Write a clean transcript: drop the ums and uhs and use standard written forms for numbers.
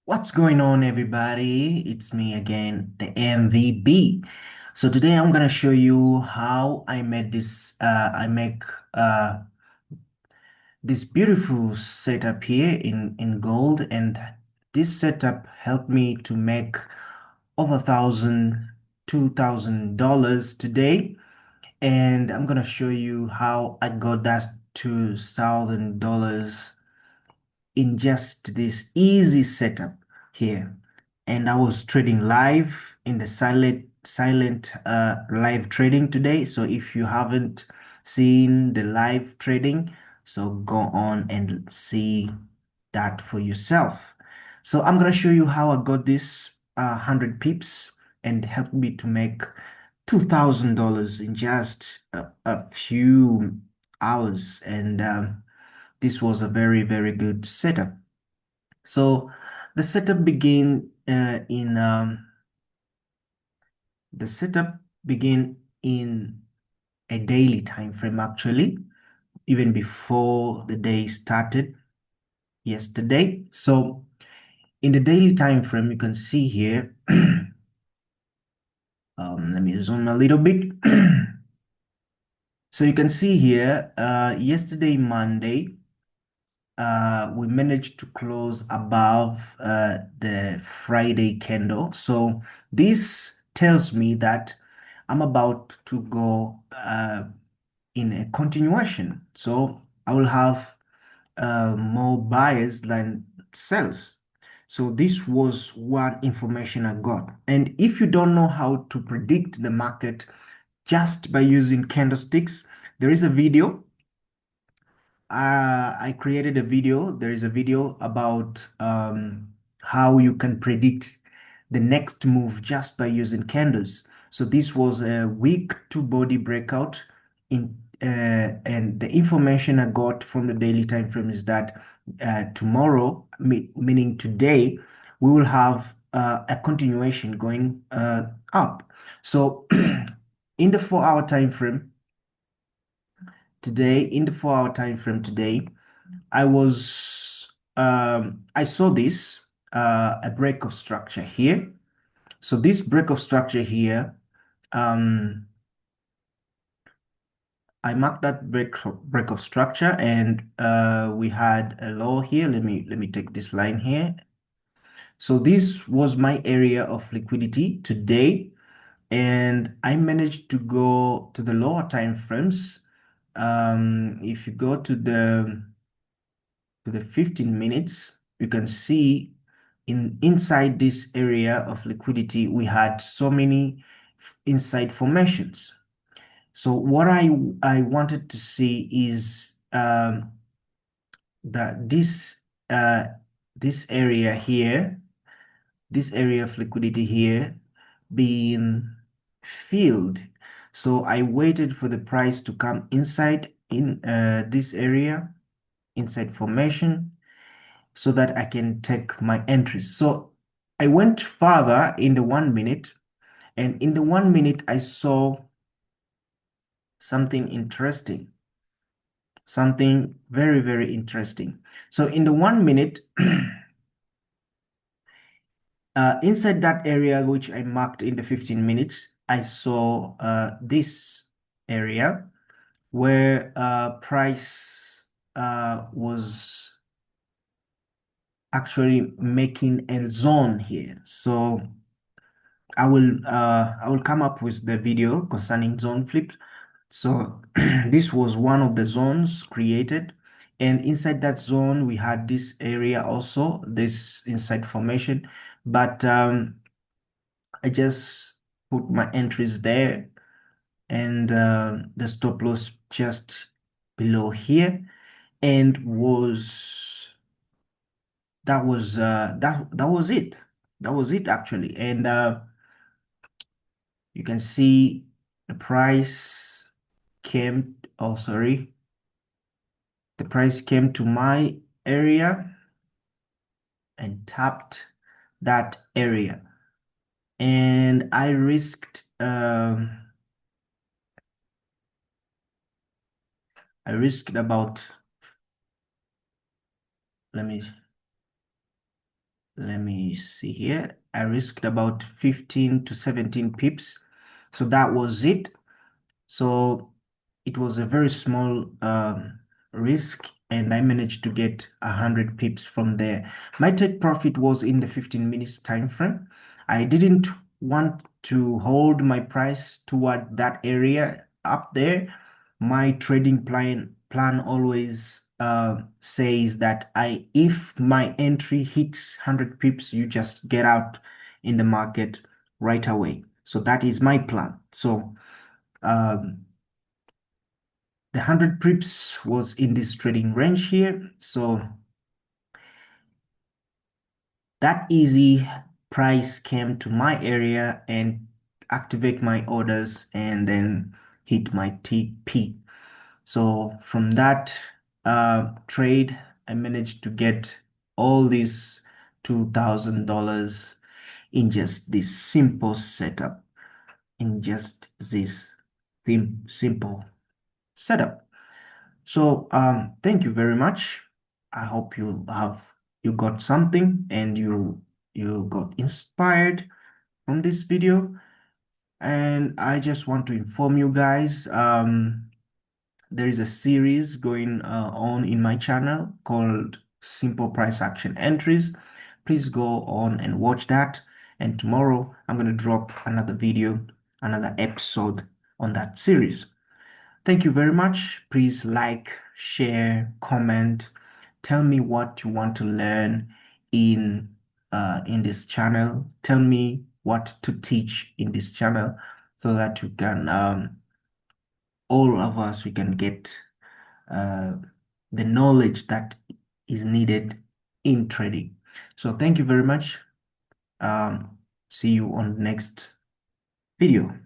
What's going on, everybody? It's me again, the MVB. So today I'm gonna show you how I made this. I make uh, this beautiful setup here in gold, and this setup helped me to make over $2,000 today. And I'm gonna show you how I got that $2,000 in just this easy setup here. And I was trading live in the silent live trading today. So if you haven't seen the live trading, so go on and see that for yourself. So I'm gonna show you how I got this 100 pips and helped me to make $2,000 in just a few hours. And this was a very good setup. So the setup began in the setup began in a daily time frame, actually, even before the day started yesterday. So in the daily time frame, you can see here. Let me zoom a little bit. So you can see here, yesterday Monday, we managed to close above the Friday candle. So this tells me that I'm about to go in a continuation. So I will have more buyers than sellers. So this was one information I got. And if you don't know how to predict the market just by using candlesticks, there is a video I created a video. There is a video about how you can predict the next move just by using candles. So this was a week two body breakout and the information I got from the daily time frame is that tomorrow, meaning today, we will have a continuation going up. So in the 4 hour time frame today, in the 4 hour time frame today, I saw this a break of structure here. So this break of structure here, um, I marked that break of structure, and we had a low here. Let me take this line here. So this was my area of liquidity today, and I managed to go to the lower time frames. If you go to the 15 minutes, you can see inside this area of liquidity, we had so many inside formations. So what I wanted to see is that uh, this area here, this area of liquidity here being filled. So I waited for the price to come inside in this area, inside formation, so that I can take my entries. So I went further in the 1 minute, and in the 1 minute, I saw something interesting, something very interesting. So in the 1 minute, inside that area which I marked in the 15 minutes, I saw this area where price was actually making a zone here. So I will come up with the video concerning zone flips. So this was one of the zones created, and inside that zone we had this area also, this inside formation, but I just put my entries there, and the stop loss just below here, and was that was it. That was it actually, and you can see the price came, oh sorry, the price came to my area and tapped that area. And I risked about, let me Let me see here. I risked about 15 to 17 pips. So that was it. So it was a very small risk, and I managed to get 100 pips from there. My take profit was in the 15 minutes time frame. I didn't want to hold my price toward that area up there. My trading plan always says that if my entry hits 100 pips, you just get out in the market right away. So that is my plan. So um, the 100 pips was in this trading range here. So that easy price came to my area and activate my orders and then hit my TP. So from that trade, I managed to get all these $2,000 in just this simple setup, in just this simple setup. So thank you very much. I hope you got something and you got inspired from this video. And I just want to inform you guys, there is a series going on in my channel called Simple Price Action Entries. Please go on and watch that. And tomorrow I'm going to drop another video, another episode on that series. Thank you very much. Please like, share, comment. Tell me what you want to learn in this channel. Tell me what to teach in this channel so that you can all of us we can get uh, the knowledge that is needed in trading. So thank you very much. See you on the next video.